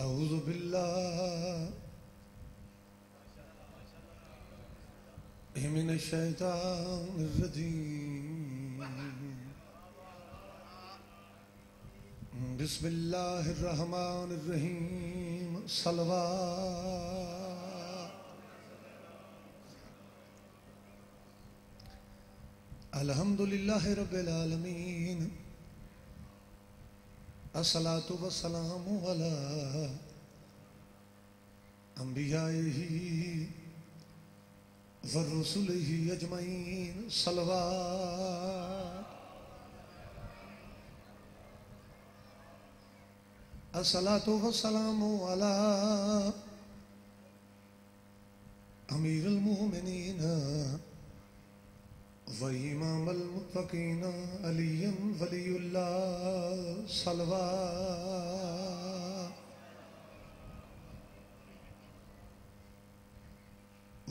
अऊज़ु बिल्लाहि मिनश शैतानिर रजीम। बिस्मिल्लाहिर रहमानिर रहीम। सलवात। अल्हम्दुलिल्लाहि रब्बिल आलमीन। अस्सलातु वस्सलामु अला अंबियाइही व रुसुलिही अजमईन। सलवात। अस्सलातु वस्सलामु अला अमीरुल मोमिनीन व इमामुल मुत्तकीन अलिय्युन वलियुल्लाह। सलवात।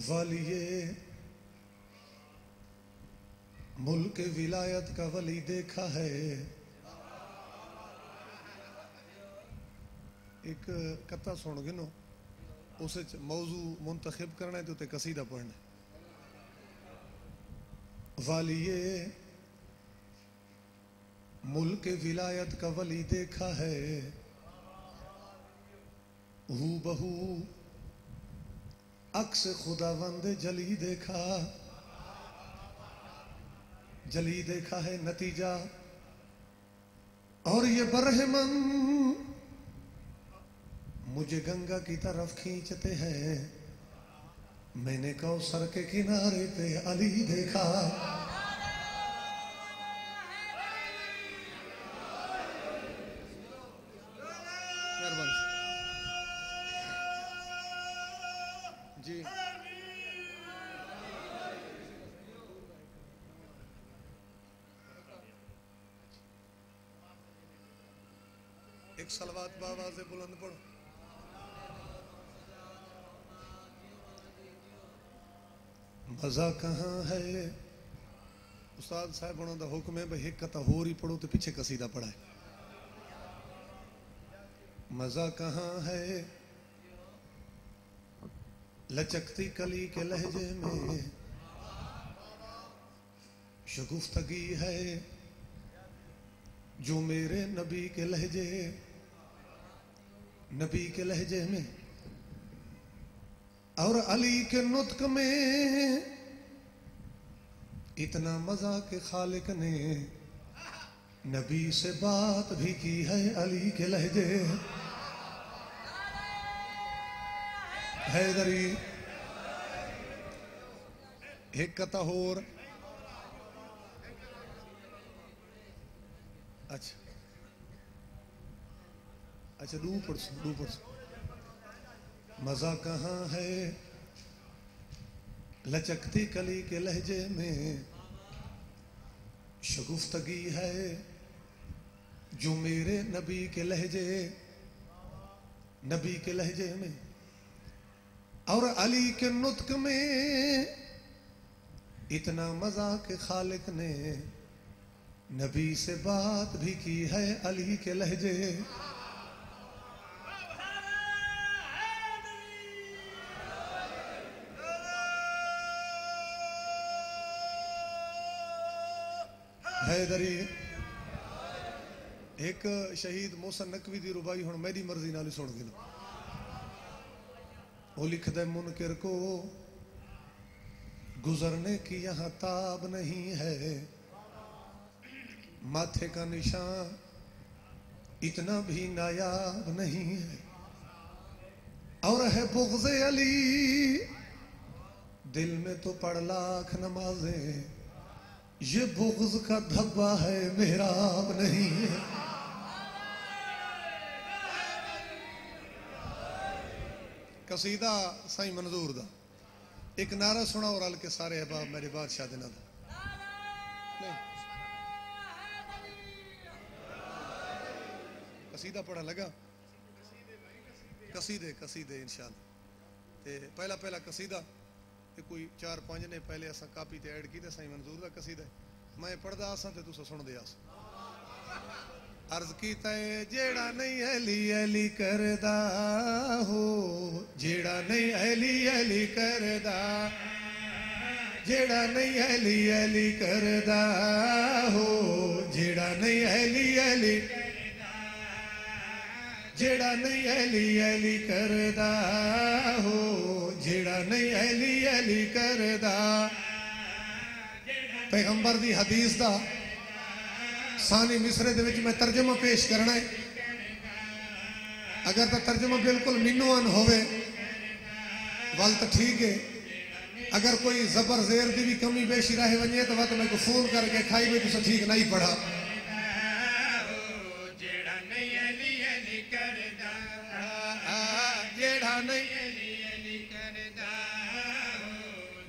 वालिये मुल्क विलायत का वली देखा है। एक कथा सुन गिनो, उस मौजू मुंतखब करना है तो ते कसीदा पढ़ना है। वालिये मुल्क विलायत का वली देखा है, हू बहू अक्स खुदावंद जली देखा। जली देखा है नतीजा, और ये बरहमन मुझे गंगा की तरफ खींचते हैं। मैंने कौसर के किनारे पे अली देखा। जी एक सलवात बावाज़ बुलंद पढ़ो। मजा कहाँ है। उस्ताद साहब दा हुक्म है भाई एक कथा होर ही पढ़ो तो पीछे कसीदा पढ़ाए। मजा कहाँ है लचकती कली के लहजे में, शगुफ्तगी है जो मेरे नबी के लहजे में, और अली के नुत्क में इतना मजा के खालिक ने नबी से बात भी की है अली के लहजे। हैदरी एक कथा होर। अच्छा अच्छा दू पढ़सो। मजा कहाँ है लचकती कली के लहजे में, शगुफ्तगी है जो मेरे नबी के लहजे में, और अली के नुत्क में इतना मजा के खालिक ने नबी से बात भी की है अली के लहजे। हैदरी एक शहीद मोहसन नकवी दी रुबाई हुण मेरी मर्जी नाल सुन गिनो। वो लिख दे मुनकिर को गुजरने की यहाँ ताब नहीं है, माथे का निशान इतना भी नायाब नहीं है, और है बुग़्ज़े अली दिल में तो पढ़ लाख नमाजें, ये बुग़्ज़ का धब्बा है मेरा अब नहीं है। कसीदा साईं मंजूर दा एक नारा सुना और हल के सारे अहबाब मेरे बादशाह दे नाल। कसीदा पढ़ा लगा। कसीदे इंशाअल्लाह। ते पहला कसीदा कोई 4-5 ने पहले असा कापी ते ऐड की साईं मंजूर दा कसीदा मैं पढ़दा आसा ते तुसा सुनदे आस। अर्ज कीता है जेड़ा नहीं अली अली करदा हो, जेड़ा नहीं अली अली करदा, जेड़ा नहीं अली अली करदा हो, जेड़ा नहीं अली अली, जेड़ा नहीं अली अली करदा हो, जेड़ा नहीं अली अली करदा। पैगंबर दी हदीस दा सानी मिसरे दे विच मैं तर्जुमा पेश करना है। अगर तो तर्जुमा बिल्कुल मिनुअन होवे वल तो ठीक है, अगर कोई जबर जेर की भी कमी बेशी रहे वजे तो वह मैं को फोन करके खाई भी तुम ठीक नहीं पढ़ा। जेड़ा नहीं अली अली करदा, जेड़ा नहीं अली अली करदा,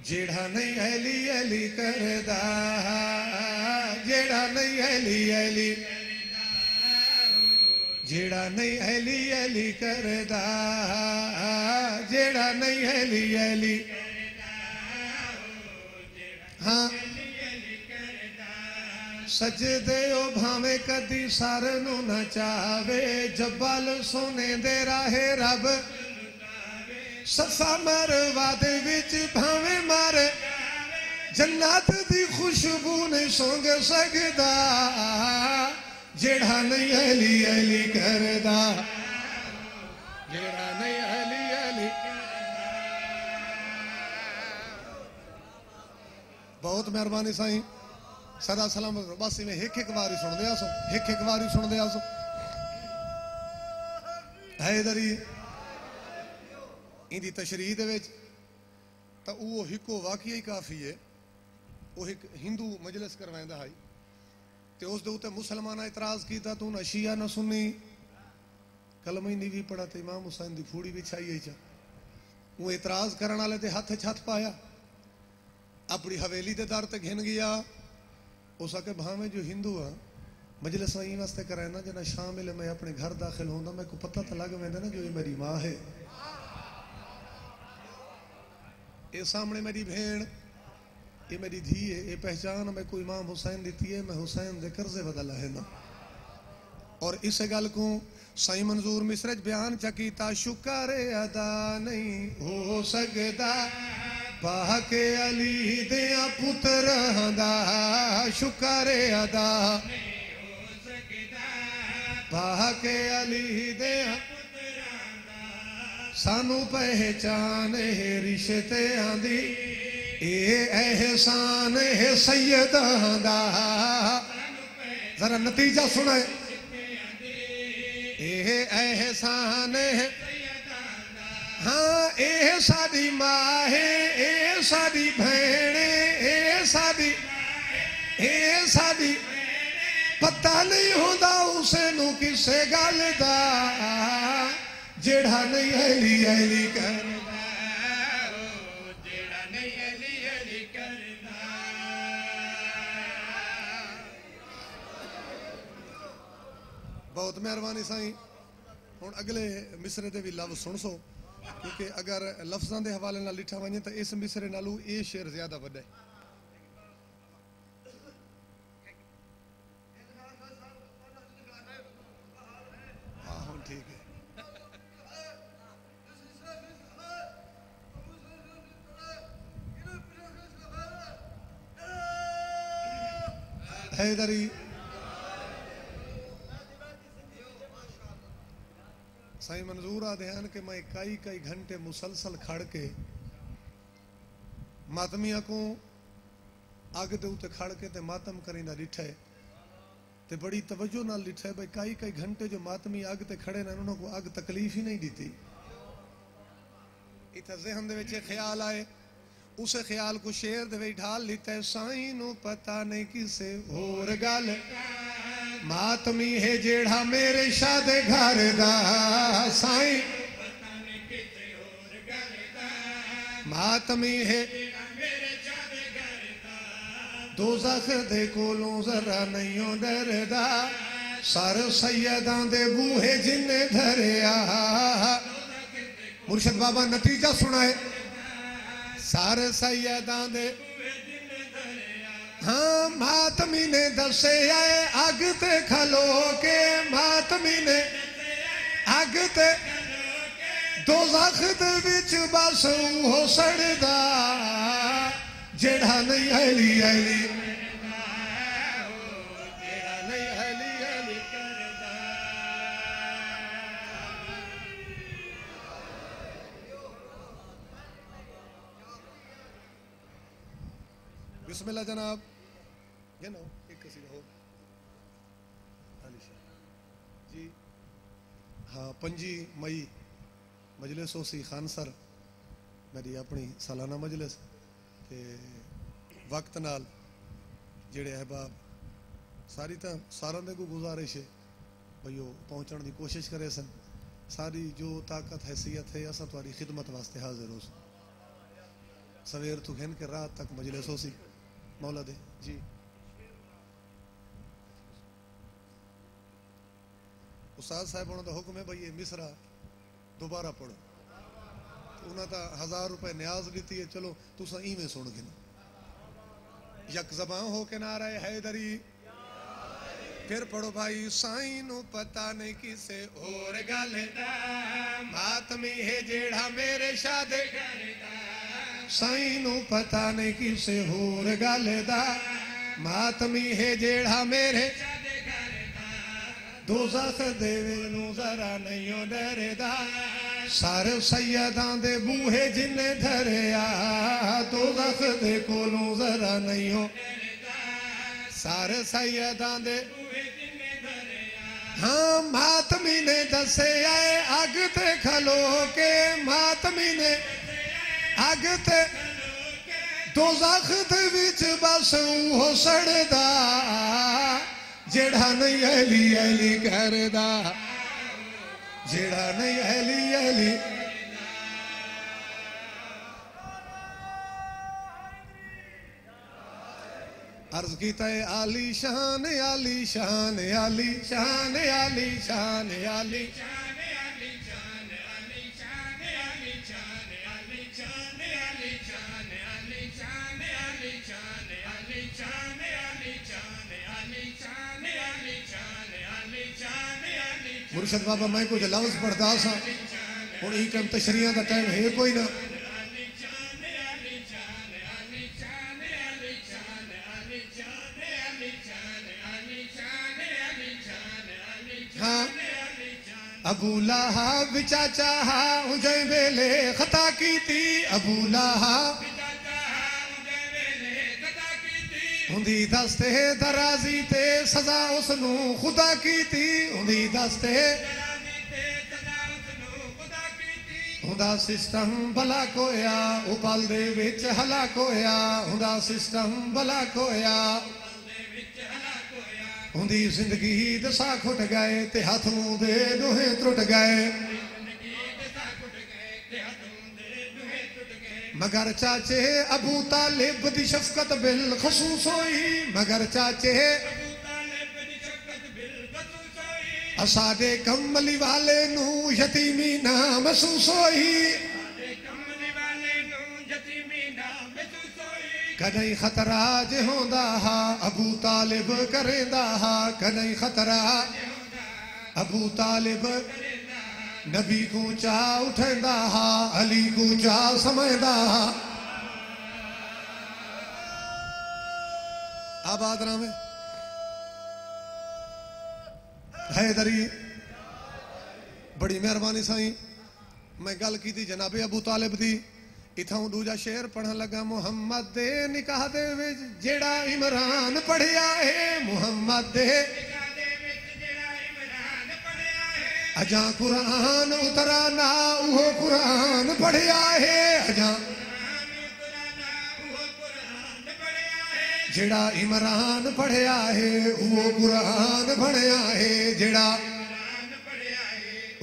जेड़ा नहीं अली अली करदा, जेड़ा नहीं अली अली, जेड़ा नहीं अली अली करदा, जेड़ा नहीं अली अली। हाँ सजदे ओ भावे कदी सार नू नचावे, जबल सोने दे राहे रब सफा मरवा दे विच भावे मारे, जन्नत दी खुशबू नहीं सोंग सकदा, जेड़ा नहीं अली अली करदा, जेड़ा नहीं अली अली। बहुत मेहरबानी साईं, सदा सलाम। बस इवें एक एक बारी सुन दिया सो, एक एक बारी सुन दिया सो। हैदरी इंदी तशरीह दे विच तां वो हिको वाकई काफ़ी है। वो एक हिंदू मजलिस करवाइंदा है ते उस दे उत्ते मुसलमाना इतराज़ कीता तू न शिया न सुन्नी, कलमा ही नहीं भी पढ़ा ते इमाम हुसैन दी फूड़ी बिछाई है चा। वो इतराज़ करने वाले ते हथ छत पाया, अपनी हवेली के दर तक घिन गया। उस आके भावे जो हिंदू आ मजलिस ई वास्ते कराना जना शामिल मैं अपने घर दाखिल होंदा मैं को पता तो लग वेंदा ना जो ये मेरी माँ है, ये सामने मेरी भेण, ये मेरी धी है, ये पहचान मैं कोई इमाम हुसैन दी है, मैं हुसैन दे कर्जे बदला है ना। और इस गल को साईं मंजूर मिसरज बयान चकीता, शुक्र अदा नहीं हो सकता पाके अली दिया पुत्र दा, शुक्र अदा पाके अली दिया सानू पहचान है रिश्ते आंदी, ए एहसान है सैयदां दा। जरा नतीजा सुने, ए एहसान है, हाँ ए साडी माँ है, ए साडी भैने, ए साडी, ए साडी पता नहीं होंदा उसे नू किसे गल दा, जेड़ा नहीं अली अली करदा, जेड़ा नहीं अली अली करदा। बहुत मेहरबानी साईं। हुण अगले मिसरे दे भी लफ्ज़ सुन सो, क्योंकि अगर लफ्ज़ां दे हवाले नाल लिखा वजे तो इस मिसरे नालों ये शेर ज्यादा वड्डा है। हाँ हुण ठीक है। हैदरी साईं मंजूर आ ध्यान के मैं कई कई घंटे मुसलसल खड़ के मातमिया को अग दे उते खड़ के ते मातम करींदा डिठे ते बड़ी तवज्जो नाल डिठे भाई कई कई घंटे जो मातमी अग ते खड़े ने उन्होंने को अग तकलीफ ही नहीं दी। इतना ज़हन दे विच ख्याल आए, उस ख्याल को शेर दे विच ढाल लिता है, साईं नू पता नहीं किसे होर गल मातमी है जेड़ा मेरे शादे घर दा, साईं मातमी है दोज़ख दे कोलों जरा नहीं डरदा, सर सैयदां दे बूहे जिन्ने धरिया। मुर्शद बाबा नतीजा सुनाए, सर सैयदां दे हाँ मातमी ने दसे आए अग ते खलो के मातमी ने अग ते दोज़ख दे विच बस हो सड़दा जेड़ा नहीं हली हली जेड़ा नहीं हली हली करदा। बिस्मिल्लाह जनाब ये नो एक कसीदा हो जी। हाँ 5 मई मजलिस होसी खानसर मेरी अपनी सालाना मजलिस ते वक्त नाल जेड़े अहबाब सारी तो सारा दे को गुजारिश है भई वो पहुँचने की कोशिश करे सन सारी जो ताकत हैसियत है असा तुम्हारी खिदमत वास्ते हाजिर हो सवेर तो घिन के रात तक मजलिस होसी मौला दे जी। उस्ताद साहब उन्होंने हुक्म है भाई ये मिसरा दोबारा पढ़ो तो उन्हें तो 1000 रुपए न्याज दी है चलो तुसा इवें सुन गिनो यक ज़बान हो के नारा हैदरी फिर पढ़ो भाई साईं नू पता नहीं किसे और गल दा मातमी है जेड़ा मेरे शादे साईं नू पता नहीं किसे होर गल दा मातमी है जेड़ा मेरे दोज़ख दे नू जरा नहीं डरदा सारे सैयदां दे बूहे जिन्ने धरिया दोज़ख दे कोलों जरा नहीं हो सारे सैयदां दे हाँ मातमी ने दसे आए अग ते खलो के मातमी ने अग ते दोज़ख दे विच बस हो सड़दा जेड़ा नहीं अली अली करदा जेड़ा नहीं अली अली अर्ज कीता है आली शान आली शान आली शान आली शान आली मुर्शद बाबा मैं कुछ लफ्ज पढ़ता सा हुण ई टाइम तशरीह का टाइम है कोई ना हाँ अबू लहब चाचा उजै वेले खता की थी अबू लहब उंदी दस्ते दराजी ते सजा उसनू खुदा की थी उंदी दस्ते उंदा सिस्टम भला कोया उपल दे विच हलाक होया उंदा सिस्टम भला कोया उंदी जिंदगी दसा खुट गए ते हाथों दे दोहे त्रुट गए मगर चाचे अबू तालिब दी शफकत बिल खसूस होई मगर चाचे असादे कमली वाले नू यतीमी ना महसूस होई कदई खतरा जे होंदा हा अबू तालिब करेंदा हा कदई खतरा अबू तालिब नबी को चा उठेंदा हा अली को चा समझदा हा आबाद रामे हैदरी बड़ी मेहरबानी साईं मैं गल की थी जनाबे अबू तालिब दी इथों दूजा शेर पढ़न लगा मुहम्मद दे निकाह दे विच जेड़ा इमरान पढ़िया है मुहम्मद दे अजा कुरान उतरा ना वो कुरान पढ़िया है अजा जेड़ा इमरान पढ़िया है वो कुरान पढ़िया है जेड़ा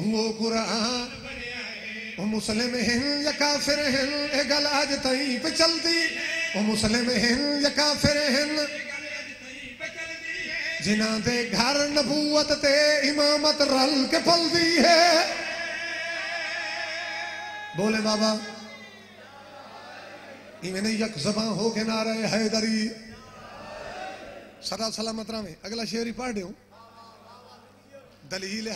वो कुरान वो मुस्लिम हैं या काफिर हैं ए गल आज तई पे चलती वो मुस्लिम हैं या काफिर हैं जिन्हां दे घर नबूवत ते इमामत रल के पलदी है बोले बाबा इवें यक ज़बां हो के नारे हैदरी सदा सलामत रहे। अगला शेर ही पढ़ दूं। दलील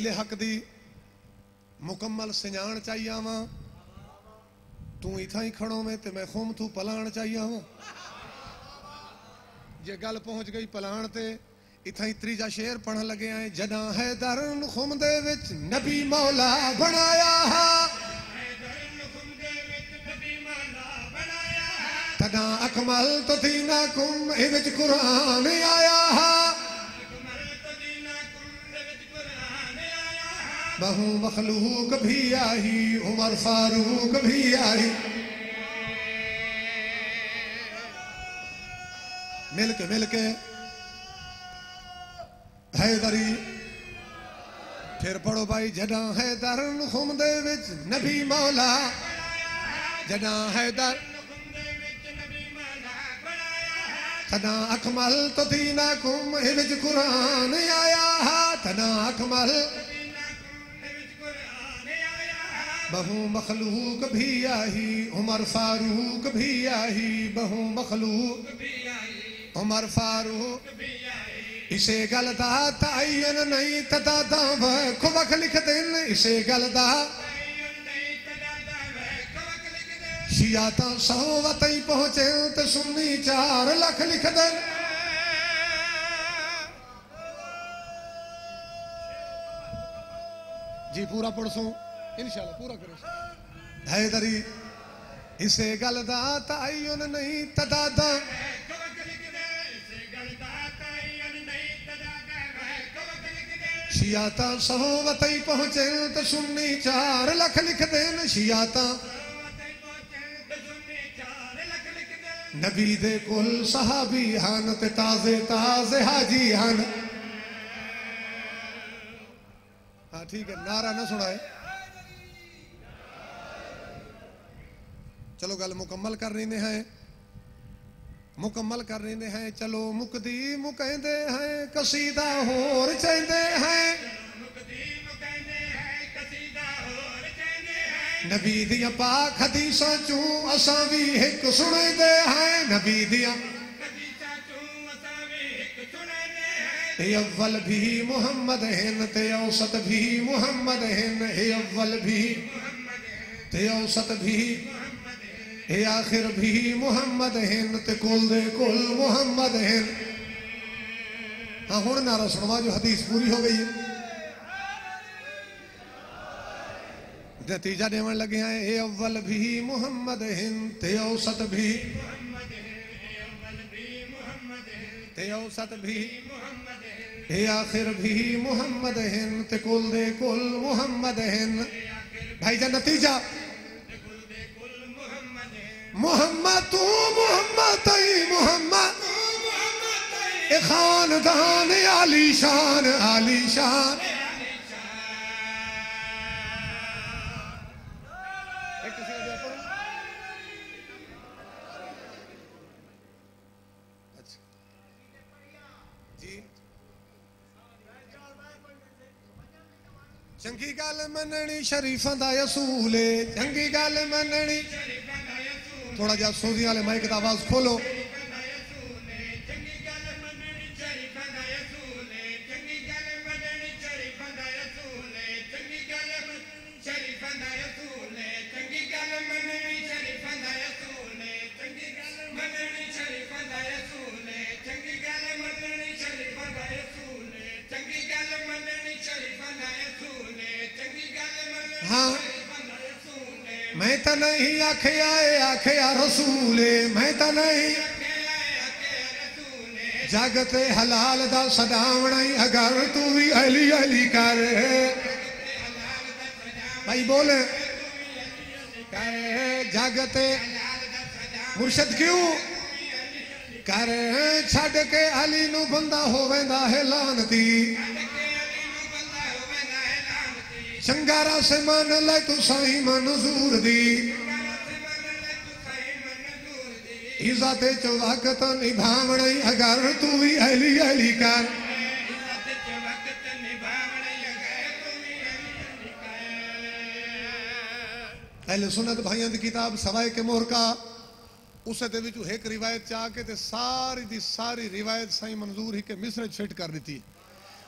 हक दी मुकम्मल सिंजान चाहिए वा। तू इथा ही खड़ो में ते मैं खुम तू पलाण चाहिए वा। जे गल पहुंच गई पलाण ते इथा ही त्रीजा शेर पढ़न लगे आए। जदा है दरन खुम दे विच नबी मौला बनाया तदा अकमल तो दीना कुम ए विच कुरान आया बहु मखलूक भी आई उमर फारूक भी आई। मिलके हैदरी फिर पढ़ो भाई। जदा हैदर खुम दे विच नबी मौला जदा हैदर तदा अकमल तो दीना कुम ए विच कुरान आया तदा अकमल बहु मखलूक भी आई उमर फारूक भी आई बहु मखलूक उमर फारूक। इसे गल दा तायन नहीं तदा दा वख लिख देन। इसे गल दा शिया ता 100 वतई पहुंचे ते सुन्नी 4 लाख लिख देन। जी पूरा पढ़सो इंशाल्लाह पूरा करो। हैदरी इसे गल दा तायन नहीं तदा दा शियाता 100 वतई पहुंचे तो सुन्नी 4 लाख लिख देन। शियाता नबी दे कुल सहाबी हन ते ताजे ताजे हाजी हन। हाँ ठीक है नारा ना सुनाए। चलो गल मुकम्मल कर रही हैं। चलो मुकदी मुकैंदे हैं कसीदा होर चैंदे हैं। नबी दियां पाक हदीसां चूं असां भी हिक सुणदे हैं। नबी दियां हे अव्वल भी मुहम्मद हैं ते औसत भी मुहम्मद हैं। हे अव्वल भी ते औसत भी हे आखिर भी मुहम्मद हैं ते कुल दे कुल मुहम्मद हैं। हाँ हुण नारा सुनवा जो हदीस पूरी हो गई है। नतीजा देवन लगे हैं। हे अव्वल भी मुहम्मद हैं ते औसत भी ते औसत भी हे आखिर भी मुहम्मद हैं ते कुल दे कुल मुहम्मद हैं। भाईजान नतीजा मोहम्मद तू मोहम्मद तई मोहम्मद ए खानदान आलीशान आलीशान। चंगी गल मननी शरीफां दा असूल है। चंगी गल मननी थोड़ा जा सूदी वाले माइक दा आवाज खोलो। हाँ मैं तो नहीं आखिया रसूल मैं तो नहीं जगते हलाल दा सदावना ही अगर तू भी अली अली कर भाई बोले कर जगते मुर्शद क्यों कर छड़ के अली नू बंदा होवेंदा है लानती। चंगारा से मन ले तू साई मंजूर दी। इज्जत च वक्त निभावनी अगर तू भी अली अली कर। अहले सुन्नत भाइयों की किताब सवाए के मोहर का उस एक रिवायत चाह के सारी दी सारी रिवायत साई मंजूर ही के मिसरे फिट कर दी।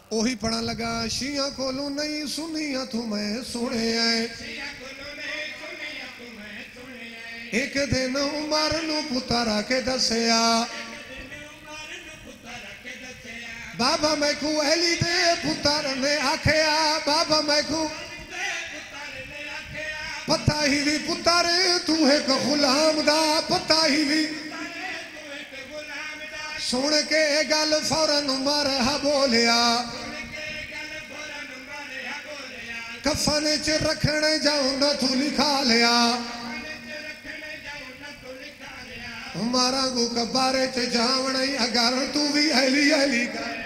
ओही पढ़न लगा, शिया कोलू नहीं सुनिया तू मैं सुने आए, एक दिन उमर नू पुत्रा के दसिया, बाबा मैं को अली दे पुत्र ने आखिया, बाबा मैं को पता ही भी पुत्र तू एक गुलाम दा, पता ही भी सुन के गल फौरन उमर हा बोलिया, कफन च रखने जाऊं न तू लिखा लिया, हमारा गु कबारे च जावण अगर तू भी अली अली कर,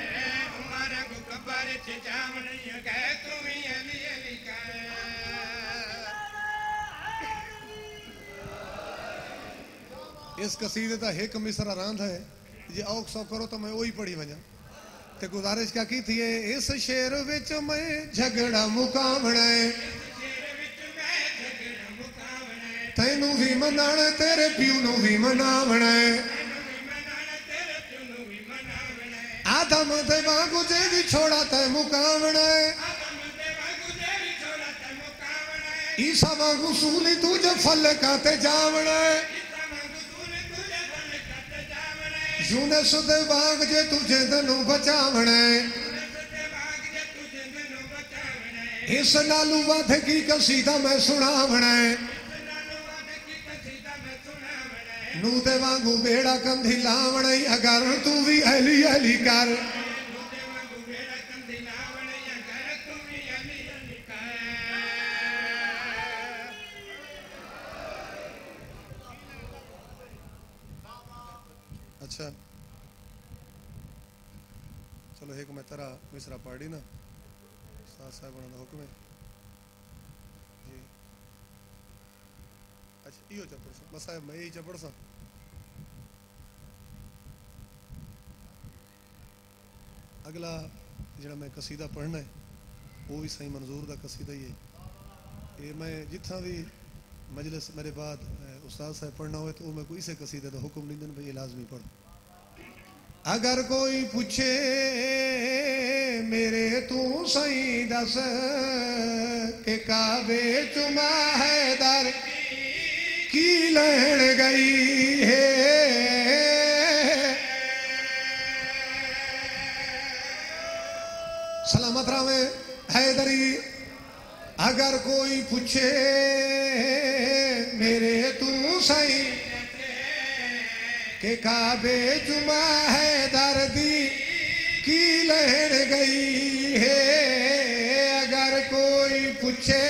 इस कसीदे का एक मिसरा रांध है, जे औख सौ करो तो मैं वही पढ़ी वजा। ते गुजारिश क्या की थी, इस शेर विच मैं झगड़ा मुकावना है, तैनू भी मनाण तेरे प्यू नू भी मनावना है, आदम दे वांगू जे भी छोड़ा तै मुकावना है, ईसा वांगू सूली तुझे फल काते जावना है, यूनुस दे वांग जे तुझे दनू बचावना है, इस नालू वध की कसीदा मैं सुनावना है, नू दे वांगू बेड़ा कंधी लावना ही अगर तू भी अली अली कर, अच्छा चलो एक मैं तेरा मिसरा पढ़ी ना, साथ साहब का हुक्म है जी। अच्छा इहो चपड़ सा बस साहब मैं यही चपड़ सा। अगला जरा मैं कसीदा पढ़ना है वो भी सही मंजूर का कसीदा ही है, ये मैं जितना भी मजलिस मेरे बाद उस्ताद साहब पढ़ना हो तो मैं कोई से कसीदे का हुक्म नहीं देना भाई ये लाजमी पढ़। अगर कोई पूछे मेरे तू सही दस के काबे चुमा है दर की लहण गई है, सलामत रामे हैदरी। अगर कोई पूछे मेरे तू सही के काबे जुमा है दर्दी की लहर गई है, अगर कोई पूछे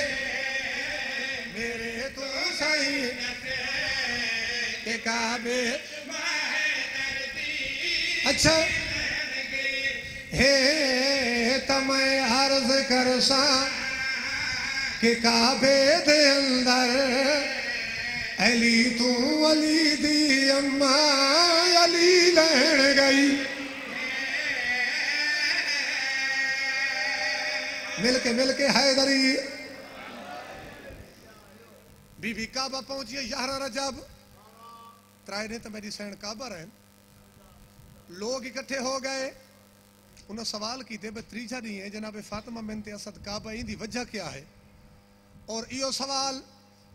मेरे तो सही के काबे, अच्छा हे तमें अर्ज कर सा के काबे दे अंदर अली तू अली दी अम्मा अली लहण गई, मिलके हैदरी बीबी काबा पहुंची 11 रजब त्राए ने तो मेरी सैन काबा रहे, लोग इकट्ठे हो गए, उन्हें सवाल किए भाई तीजा नहीं है जनाब फातिमा बिनते असद काबा इंदी वजह क्या है, और यो सवाल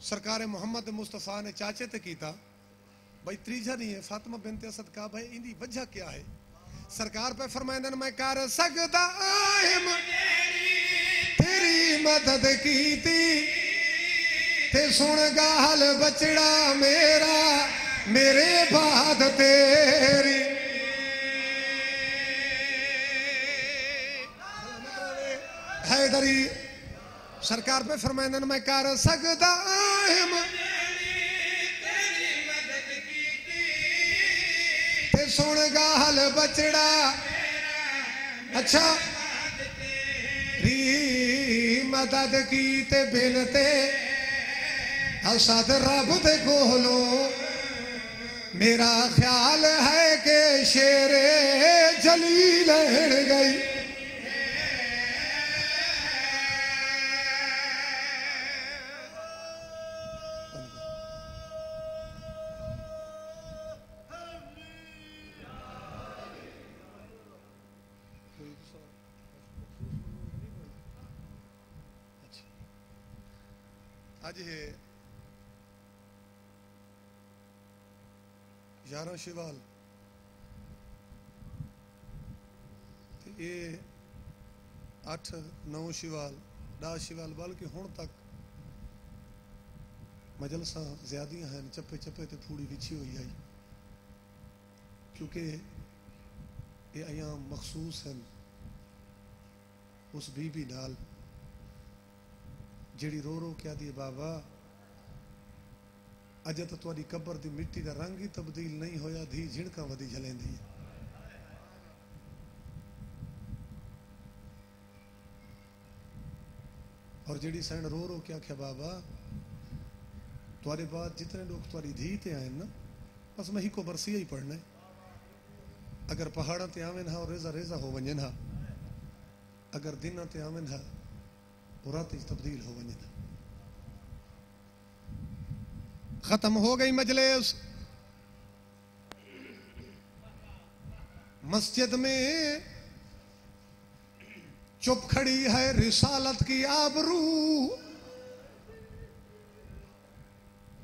सरकार मोहम्मद मुस्तफ़ा ने चाचे ते कीता भाई तीजा नहीं है फातिमा बिनते असद काबा इंदी वजह क्या है, सरकार पे फरमाइंदन मैं कर सकदा आहिम तेरी मदद कीती ते सुन गाल बचड़ा मेरा मेरे बाद तेरी, हैदरी सरकार पे फरमाइंदन मैं कर सकदा आहिम ते सुन गाल बचड़ा, अच्छा री मदद की ते बिनते असद रब दे कोलो, मेरा ख्याल है कि शेरे जली लहर गई, अज है 11 शिवाल ये 8-9 शिवाल 10 शिवाल बल्कि हुण तक मजलसा ज्यादा हैं चप्पे चप्पे ते फूड़ी बिछी हुई आई क्योंकि ये अयाम मखसूस हैं उस बीबी नाल जिहड़ी रो रो क्या दी बाबा अज तो तुहाडी कब्र दी मिट्टी का रंग ही तब्दील नहीं होया धी झिणका वधी जलेंदी है। और जिहड़ी सैन रो रो क्या आख्या बाबा तुहारे बाद जितने लोग तुहारी धी ते आए ना बस मैं ही को बरसिया ही पढ़ना है। अगर पहाड़ा ते आवे ना और रेजा रेजा हो वंजन हा अगर दिन ते आवे ना वो रात तब्दील हो वंजन हा। खत्म हो गई मजलिस। मस्जिद में चुप खड़ी है रिसालत की आबरू।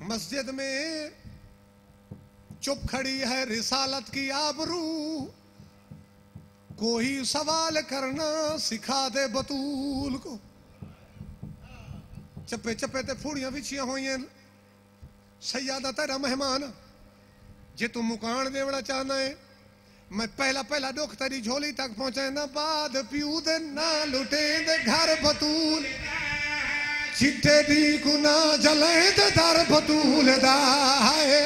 मस्जिद में चुप खड़ी है रिसालत की आबरू। कोई सवाल करना सिखा दे बतूल को। चप्पे चप्पे ते फूड़ियां बिछियां हुई हैं। सैयदा तेरा मेहमान जे तू मुकान देवना चाहना है मैं पहला पहला दुख तेरी झोली तक पहुंचे ना बाद पीऊ दे ना लुटे दे घर बतूल चिट्टे दी को ना जले दे दर बतूल दा है।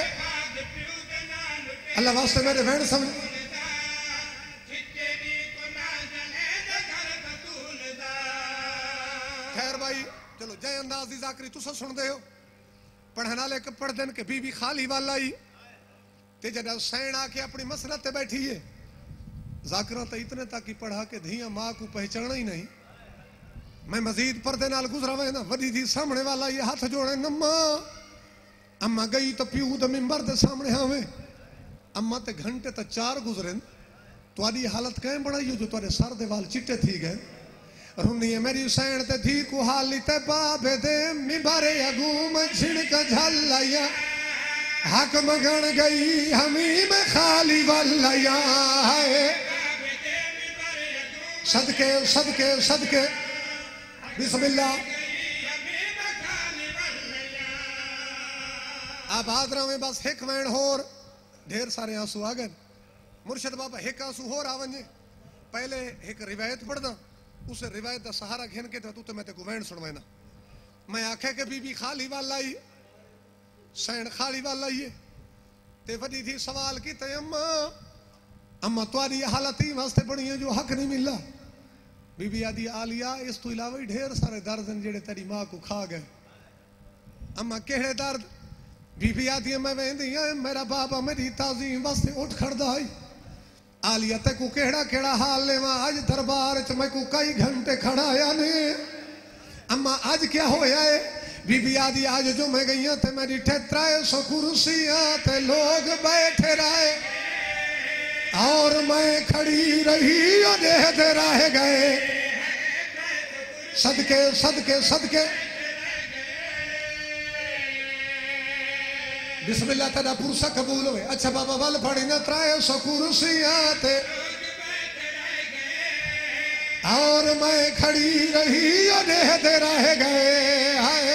अल्लाह वास्ते मेरे बहन समझ खैर भाई चलो जय अंदाज दी जाकरी तुसा सुन दे हो पढ़ने वाले पढ़ देन के बीबी खाली वाला ही ते जदा सैन आके अपनी मसरत ते बैठी है जाकरा तो इतने तक ही पढ़ा के धिया मां को पहचाना ही नहीं। मैं मजीद पर्दे नाल गुजरा वे ना वडी दी सामने वाला ये हाथ जोड़े नम्मा अम्मा गई तो प्यू द मिंबर दे सामने आवे अम्मा ते घंटे तो 4 गुजरे तुहाडी हालत कैं बनाई जो तुहाडे सर दे वाल चिट्टे थी गए। रुनी मेरी सैन ते थी को हाली ते बाबे दे मिंबरे अगूम झिणक झल्लाया हक मगन गई हमी में खाली वल्लया है। सदके सदके सदके बिस्मिल्लाह अब आदरा में बस एक वैन होर ढेर सारे आंसू आ गए। मुर्शद बाबा एक आंसू होर आवंजे पहले एक रिवायत पढ़दा उसे रिवायत का सहारा घेन के तू तो मैं तेको वैन सुनवाना। मैं आखे के बीबी खाली वाला ही सैन खाली वाला ही ते वडी थी सवाल की ते अम्मा अम्मा तुम्हारी हालत ही वास्ते बनी है जो हक नहीं मिला। बीबी आदि आलिया इस तो इलावा ढेर सारे दर्द हैं जेड़े तेरी मां को खा गए। अम्मा केड़े दर्द बीबी आदि मैं वेंदी मेरा बाबा मेरी ताजीम वास्ते उठ खड़दा है। आलिया ते को केड़ा केड़ा हाल लेवा आज दरबार च मैं को कई घंटे खड़ाया ने। अम्मा आज क्या होया है बीबी आदि आज जो मैं गई ते मेरी 300 कुर्सियां ते लोग बैठे रहे और मैं खड़ी रही और देहते रह गए। सदके सदके सदके बिस्मिल्लाह तेरा पुरसा कबूल होए। अच्छा बाबा वल फड़ी ना 300 कुर्सियां ते और मैं खड़ी रही और देहते रह गए। हाय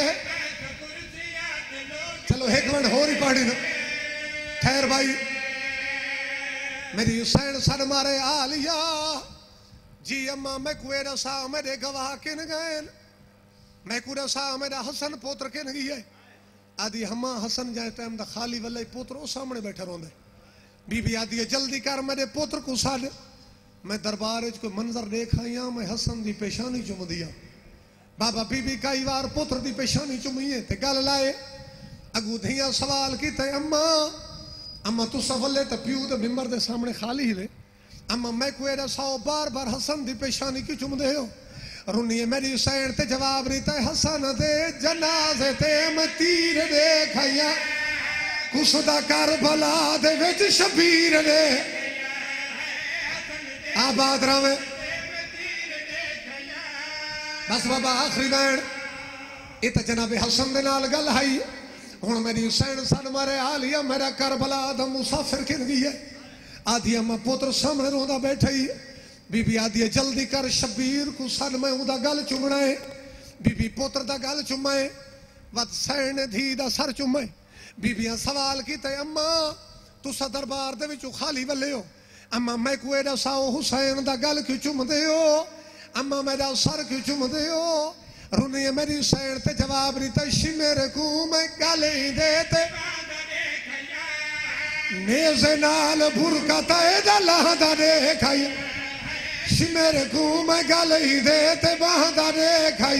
चलो एक मिनट हो रही पढ़ी ना ठहर भाई मेरी हुसैन सर मारे आलिया जी अम्मा मैं कुएरा सा मेरे गवाह किन गए मैं कुरा सा मेरा हसन पोत्र किन गई है। आदि हमा हसन जाए टाइम दा खाली वाला पोत्र वो सामने बैठा रोंदे। बीबी आदि जल्दी कर मेरे पोत्र को साड मैं दरबार कोई मंजर देख आई मैं हसन की पेशानी चुम दिया। बाबा बीबी कई बार पुत्र की पेशानी चुमी ते गल लाए अगू धिया सवाल की ते अम्मा अम्मा तू सवले तो प्यू तो मिंबर दे सामने खाली ही अम्मा मैं कोई 100 बार बार हसन की पेशानी क्यों चुम दे हो। रुनिए मेरी सैन ते जवाब नहीं ते हसन दे जनाजे ते मैं तीर देखिया कुसदा करबला दे विच शबीर ने आबाद रवे। बस बाबा आखिरी बैन ये तो जनाबे हसन दे नाल गल आई हुण मेरी हुसैन सन मारे आलिया मेरा करबला दा मुसाफिर किन गई है आदि अम्मा पुत्र सामने रोंदा बैठा ही बीबी आदि जल्दी कर शबीर को सन मैं उदा गल चुमना है बीबी पुत्र दा गल चुमाए वत सैन धी दा सर चुमाए बीबियां सवाल कीते अम्मा तुसा दरबार दे विचों खाली वल्ले हो अम्मा मैं को एड़ा साओ हुसैन दा गल क्यों चुमदे हो अम्मा मेरा सर क्यों चुमदे हो रुनी मेरी सैन ते जवाब रीता मेरे को मैं गल ही देते नेज़े नाल बुरका तेदा लहदा देखा मेरे को मैं गल ही देते बहदा देखा